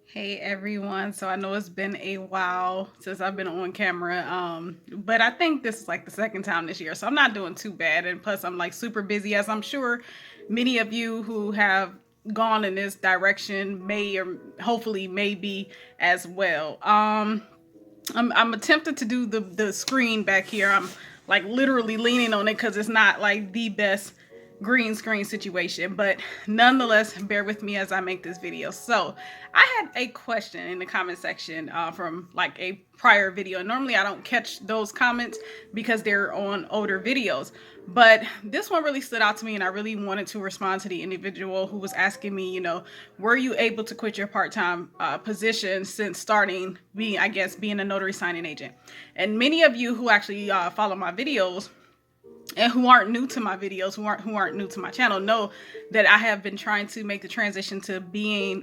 Hey everyone. So I know it's been a while since I've been on camera. But I think this is like the second time this year. So I'm not doing too bad. And plus I'm like super busy, as I'm sure many of you who have gone in this direction may or hopefully may be as well. I'm attempting to do the screen back here. I'm like literally leaning on it because it's not like the best green screen situation, but nonetheless, bear with me as I make this video. So I had a question in the comment section from like a prior video. Normally I don't catch those comments because they're on older videos, but this one really stood out to me, and I really wanted to respond to the individual who was asking me, were you able to quit your part-time position since starting being, I guess, being a notary signing agent? And many of you who actually follow my videos and who aren't new to my videos, who aren't new to my channel, know that I have been trying to make the transition to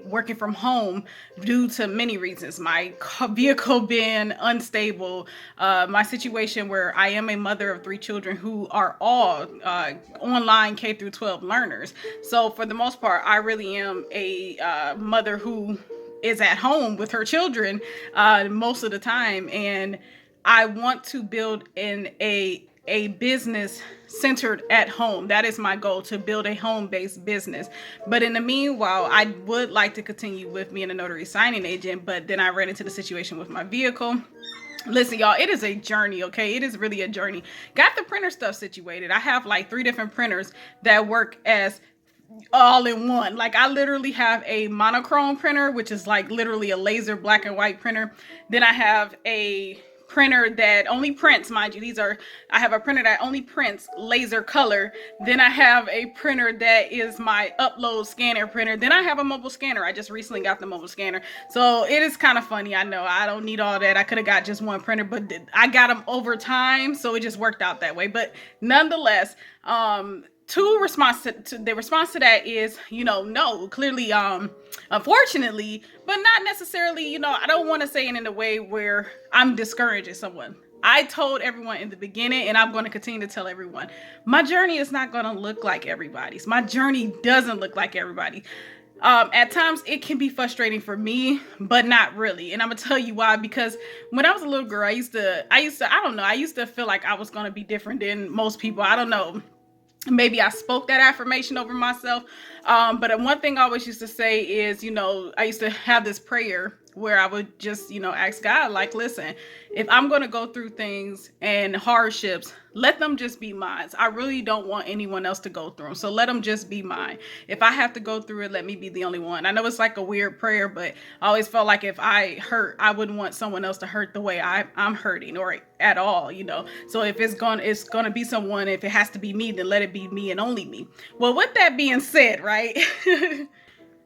working from home due to many reasons. My vehicle being unstable, my situation where I am a mother of 3 children who are all online K through 12 learners. So for the most part, I really am a mother who is at home with her children most of the time, and I want to build in a business centered at home. That is my goal, to build a home-based business. But in the meanwhile, I would like to continue with being a notary signing agent, but then I ran into the situation with my vehicle. Listen, y'all, it is a journey, okay? It is really a journey. Got the printer stuff situated. I have like 3 different printers that work as all in one. Like, I literally have a monochrome printer, which is like literally a laser black and white printer. Then I have a printer that only prints, mind you, I have a printer that only prints laser color. Then I have a printer that is my upload scanner printer. Then I have a mobile scanner. I just recently got the mobile scanner. So it is kind of funny. I know I don't need all that. I could have got just one printer, but I got them over time, so it just worked out that way. But nonetheless, the response to that is, no, clearly, unfortunately, but not necessarily, I don't want to say it in a way where I'm discouraging someone. I told everyone in the beginning, and I'm going to continue to tell everyone, my journey is not going to look like everybody's. My journey doesn't look like everybody. At times it can be frustrating for me, but not really. And I'm gonna tell you why. Because when I was a little girl, I used to, I don't know, I used to feel like I was gonna be different than most people. I don't know, maybe I spoke that affirmation over myself. But one thing I always used to say is, I used to have this prayer where I would just, ask God, like, listen, if I'm going to go through things and hardships, let them just be mine. I really don't want anyone else to go through them. So let them just be mine. If I have to go through it, let me be the only one. I know it's like a weird prayer, but I always felt like if I hurt, I wouldn't want someone else to hurt the way I'm hurting, or at all, So if it's going to be someone, if it has to be me, then let it be me and only me. Well, with that being said, right?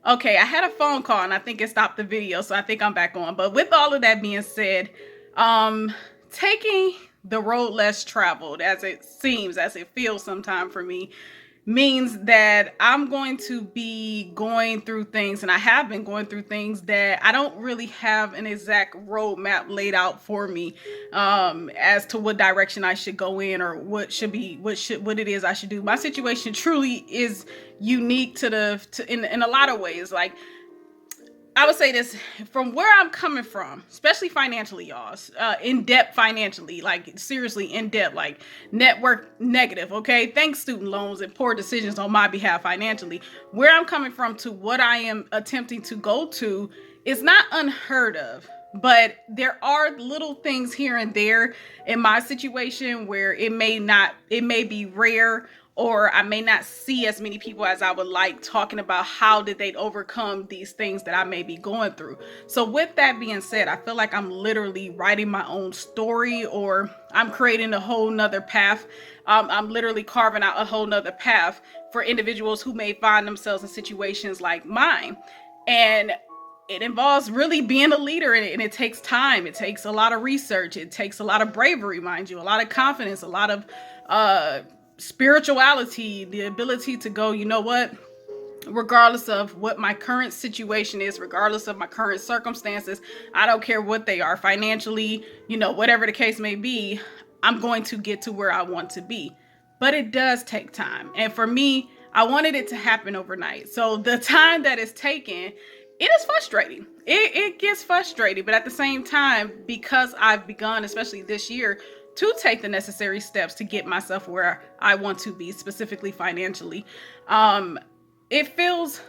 Okay, I had a phone call and I think it stopped the video, so I think I'm back on. But with all of that being said, taking the road less traveled, as it seems, as it feels sometimes for me, means that I'm going to be going through things, and I have been going through things that I don't really have an exact roadmap laid out for me, as to what direction I should go in, or what it is I should do. My situation truly is unique in a lot of ways. Like, I would say this, from where I'm coming from, especially financially, y'all, in depth financially, like seriously in depth, like network negative, okay? Thanks student loans and poor decisions on my behalf financially. Where I'm coming from to what I am attempting to go to is not unheard of. But there are little things here and there in my situation where it may be rare, or I may not see as many people as I would like talking about how did they overcome these things that I may be going through. So with that being said, I feel like I'm literally writing my own story, or I'm creating a whole nother path. I'm literally carving out a whole nother path for individuals who may find themselves in situations like mine. And it involves really being a leader, and it takes time. It takes a lot of research. It takes a lot of bravery, mind you, a lot of confidence, a lot of spirituality, the ability to go, you know what, regardless of what my current situation is, regardless of my current circumstances, I don't care what they are financially, whatever the case may be, I'm going to get to where I want to be. But it does take time. And for me, I wanted it to happen overnight. So the time that it's taken it is frustrating. It gets frustrating, but at the same time, because I've begun, especially this year, to take the necessary steps to get myself where I want to be, specifically financially, um, it feels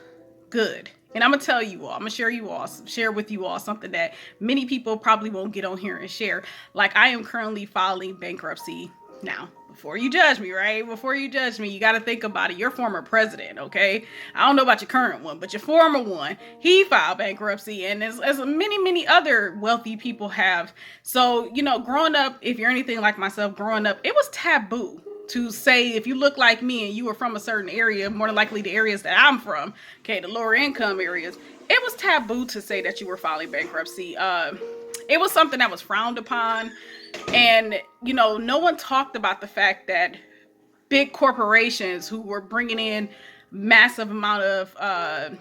good. And I'm gonna tell you all, I'm gonna share with you all something that many people probably won't get on here and share. Like, I am currently filing bankruptcy now. Before you judge me, right? Before you judge me, you got to think about it. Your former president, okay? I don't know about your current one, but your former one, he filed bankruptcy, and as many other wealthy people have. So, growing up, if you're anything like myself, growing up, it was taboo to say if you look like me and you were from a certain area, more than likely the areas that I'm from, okay, the lower income areas, it was taboo to say that you were filing bankruptcy. It was something that was frowned upon. And, no one talked about the fact that big corporations who were bringing in massive amount of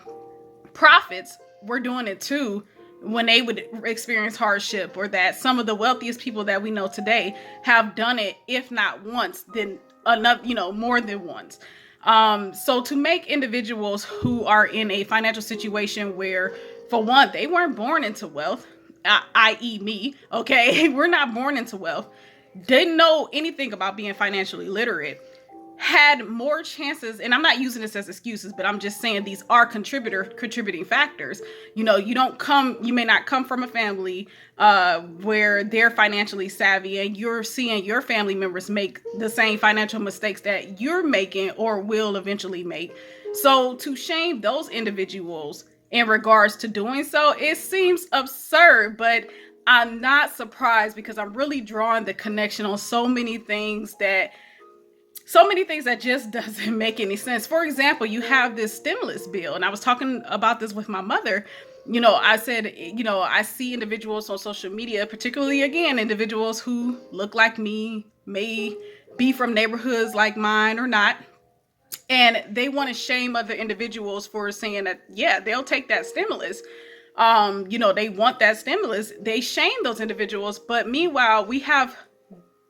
profits were doing it too when they would experience hardship, or that some of the wealthiest people that we know today have done it, if not once, then another, more than once. So to make individuals who are in a financial situation where, for one, they weren't born into wealth, i.e. me, okay, we're not born into wealth, didn't know anything about being financially literate, had more chances, and I'm not using this as excuses, but I'm just saying these are contributing factors. You may not come from a family where they're financially savvy, and you're seeing your family members make the same financial mistakes that you're making or will eventually make. So to shame those individuals in regards to doing so, it seems absurd, but I'm not surprised, because I'm really drawing the connection on so many things that just doesn't make any sense. For example, you have this stimulus bill, and I was talking about this with my mother. I said, I see individuals on social media, particularly, again, individuals who look like me, may be from neighborhoods like mine or not, and they want to shame other individuals for saying that, yeah, they'll take that stimulus. They want that stimulus. They shame those individuals, but meanwhile, we have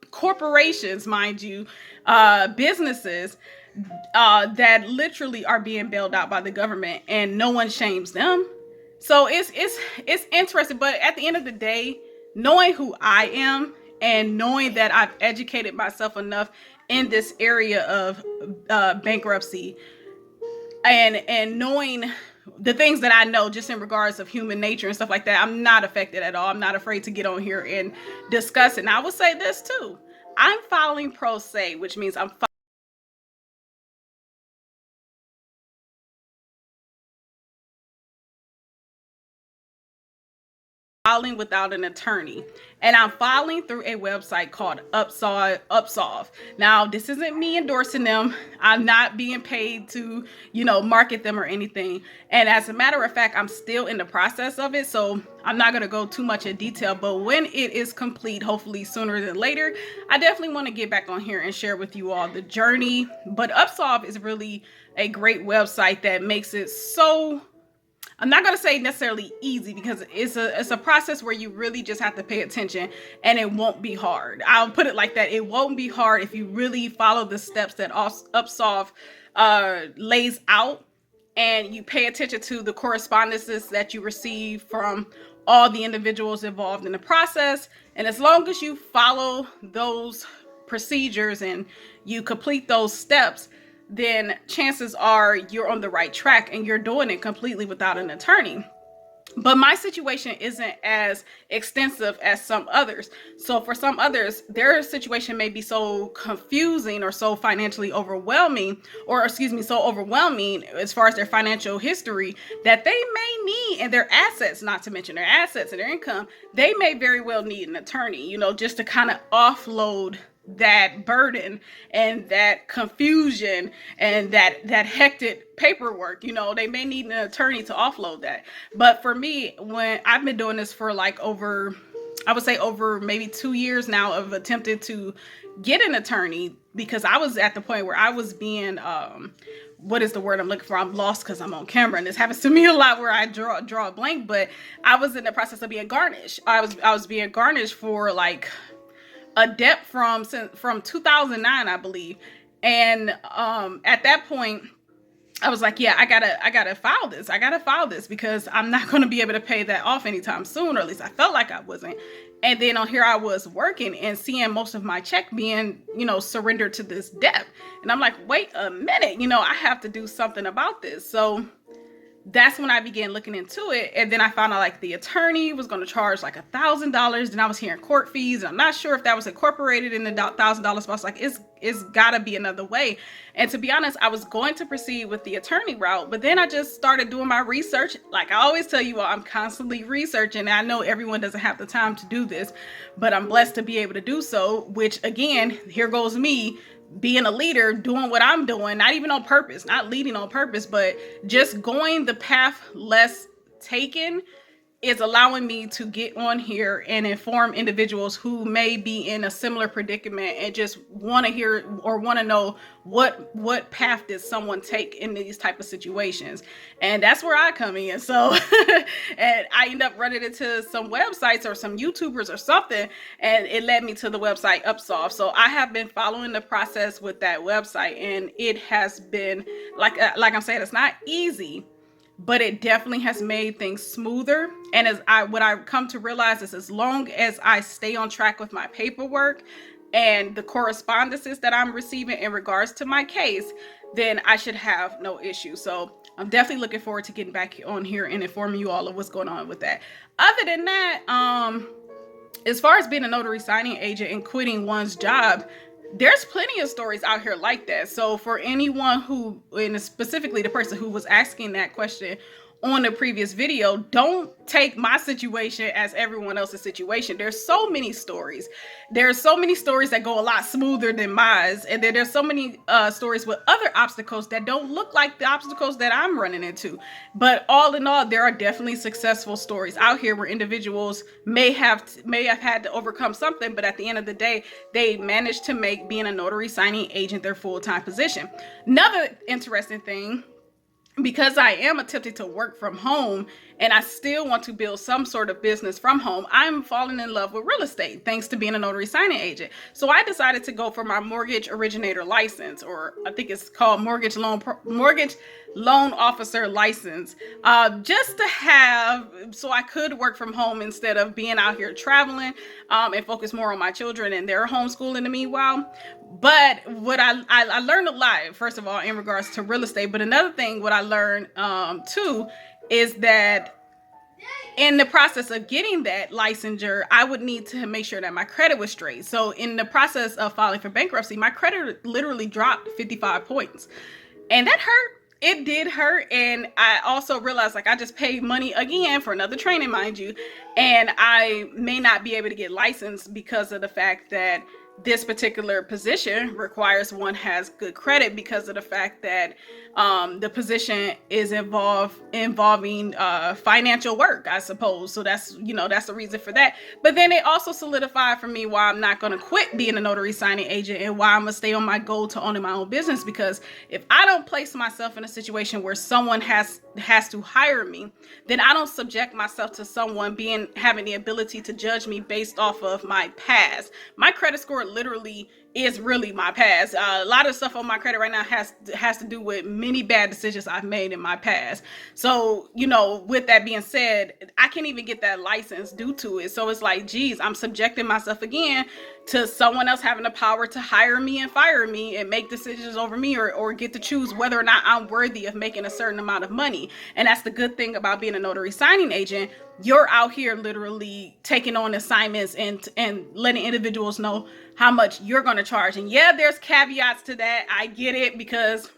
corporations, mind you, businesses that literally are being bailed out by the government, and no one shames them. So it's interesting, but at the end of the day, knowing who I am and knowing that I've educated myself enough in this area of bankruptcy, and knowing the things that I know just in regards of human nature and stuff like that, I'm not affected at all. I'm not afraid to get on here and discuss it. And I will say this too. I'm filing pro se, which means I'm filing without an attorney, and I'm filing through a website called Upsolve. Now, this isn't me endorsing them. I'm not being paid to, market them or anything. And as a matter of fact, I'm still in the process of it, so I'm not going to go too much in detail. But when it is complete, hopefully sooner than later, I definitely want to get back on here and share with you all the journey. But Upsolve is really a great website that makes it so, I'm not going to say necessarily easy, because it's a process where you really just have to pay attention, and it won't be hard. I'll put it like that. It won't be hard if you really follow the steps that Upsolve lays out, and you pay attention to the correspondences that you receive from all the individuals involved in the process. And as long as you follow those procedures and you complete those steps, then chances are you're on the right track and you're doing it completely without an attorney. But my situation isn't as extensive as some others. So for some others, their situation may be so confusing or so financially overwhelming, so overwhelming as far as their financial history, that they may need, and their assets, not to mention their assets and their income, they may very well need an attorney, just to kind of offload that burden and that confusion and that hectic paperwork. They may need an attorney to offload that. But for me, when I've been doing this for like over maybe 2 years now of attempted to get an attorney, because I was at the point where I was being what is the word I'm looking for? I'm lost because I'm on camera, and this happens to me a lot where I draw a blank. But I was in the process of being garnished. I was being garnished for like a debt from 2009, I believe. And at that point, I was like, yeah, I gotta file this. I gotta file this because I'm not going to be able to pay that off anytime soon, or at least I felt like I wasn't. And then on here I was working and seeing most of my check being, surrendered to this debt. And I'm like, wait a minute, I have to do something about this. So that's when I began looking into it. And then I found out like the attorney was going to charge like $1,000. Then I was hearing court fees. And I'm not sure if that was incorporated in the $1,000. But I was like, it's gotta be another way. And to be honest, I was going to proceed with the attorney route, but then I just started doing my research. Like I always tell you all, I'm constantly researching. I know everyone doesn't have the time to do this, but I'm blessed to be able to do so, which again, here goes me being a leader, doing what I'm doing, not even on purpose, not leading on purpose, but just going the path less taken is allowing me to get on here and inform individuals who may be in a similar predicament and just want to hear or want to know what path did someone take in these type of situations. And that's where I come in. So and I end up running into some websites or some YouTubers or something, and it led me to the website Upsolve. So I have been following the process with that website, and it has been like I'm saying, it's not easy, but it definitely has made things smoother. And what I come to realize is as long as I stay on track with my paperwork and the correspondences that I'm receiving in regards to my case, then I should have no issue. So I'm definitely looking forward to getting back on here and informing you all of what's going on with that. Other than that, as far as being a notary signing agent and quitting one's job, there's plenty of stories out here like that. So for anyone who, and specifically the person who was asking that question on the previous video, don't take my situation as everyone else's situation. There's so many stories. There's so many stories that go a lot smoother than mine. And then there's so many stories with other obstacles that don't look like the obstacles that I'm running into. But all in all, there are definitely successful stories out here where individuals may have had to overcome something, but at the end of the day, they managed to make being a notary signing agent their full-time position. Another interesting thing, because I am attempting to work from home and I still want to build some sort of business from home, I'm falling in love with real estate thanks to being a notary signing agent. So I decided to go for my mortgage originator license, or I think it's called mortgage loan officer license, just to have, so I could work from home instead of being out here traveling, and focus more on my children and their homeschooling in the meanwhile. But what I learned a lot, first of all, in regards to real estate. But another thing, what I learned too, is that in the process of getting that licensure, I would need to make sure that my credit was straight. So in the process of filing for bankruptcy, my credit literally dropped 55 points. And that hurt. It did hurt. And I also realized, like, I just paid money again for another training, mind you, and I may not be able to get licensed because of the fact that this particular position requires one has good credit, because of the fact that the position is involving financial work, I suppose. So that's the reason for that. But then it also solidified for me why I'm not going to quit being a notary signing agent and why I'm going to stay on my goal to owning my own business. Because if I don't place myself in a situation where someone has to hire me, then I don't subject myself to someone having the ability to judge me based off of my past. My credit score literally is really my past. A lot of stuff on my credit right now has to do with many bad decisions I've made in my past. So, with that being said, I can't even get that license due to it. So it's like, geez, I'm subjecting myself again to someone else having the power to hire me and fire me and make decisions over me, or get to choose whether or not I'm worthy of making a certain amount of money. And that's the good thing about being a notary signing agent. You're out here literally taking on assignments and letting individuals know how much you're going to charge. And yeah, there's caveats to that. I get it, because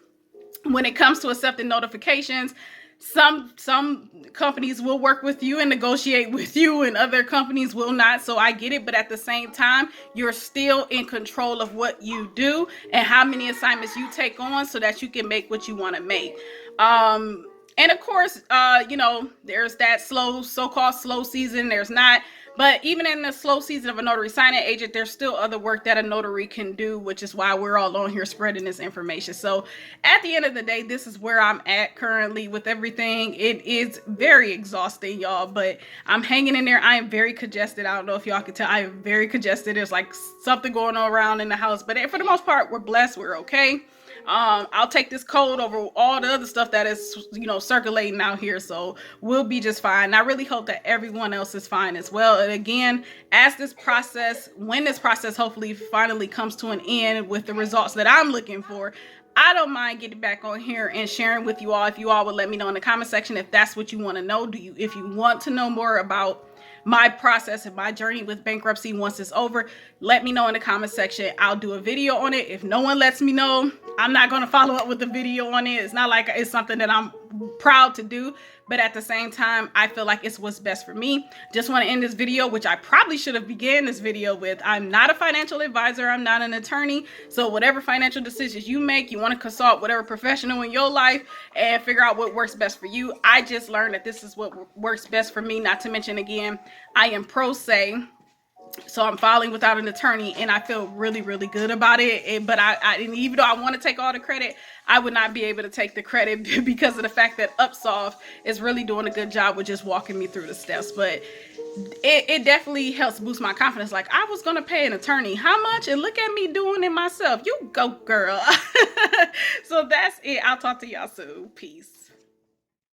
when it comes to accepting notifications, some companies will work with you and negotiate with you, and other companies will not. So I get it. But at the same time, you're still in control of what you do and how many assignments you take on, so that you can make what you want to make. And of course, there's that so-called slow season. There's not. But even in the slow season of a notary signing agent, there's still other work that a notary can do, which is why we're all on here spreading this information. So at the end of the day, this is where I'm at currently with everything. It is very exhausting, y'all, but I'm hanging in there. I am very congested. I don't know if y'all can tell. I am very congested. There's like something going on around in the house, but for the most part, we're blessed. We're okay. I'll take this code over all the other stuff that is, circulating out here. So we'll be just fine. And I really hope that everyone else is fine as well. And again, when this process hopefully finally comes to an end with the results that I'm looking for, I don't mind getting back on here and sharing with you all. If you all would let me know in the comment section if that's what you want to know. If you want to know more about my process and my journey with bankruptcy once it's over, let me know in the comment section. I'll do a video on it. If no one lets me know, I'm not going to follow up with a video on it. It's not like it's something that I'm proud to do, but at the same time, I feel like it's what's best for me. Just want to end this video, which I probably should have began this video with. I'm not a financial advisor. I'm not an attorney. So whatever financial decisions you make, you want to consult whatever professional in your life and figure out what works best for you. I just learned that this is what works best for me. Not to mention, again, I am pro se. So I'm filing without an attorney, and I feel really, really good about it. But and even though I want to take all the credit, I would not be able to take the credit because of the fact that Upsolve is really doing a good job with just walking me through the steps. But it definitely helps boost my confidence. Like, I was going to pay an attorney. How much? And look at me doing it myself. You go, girl. So that's it. I'll talk to y'all soon. Peace.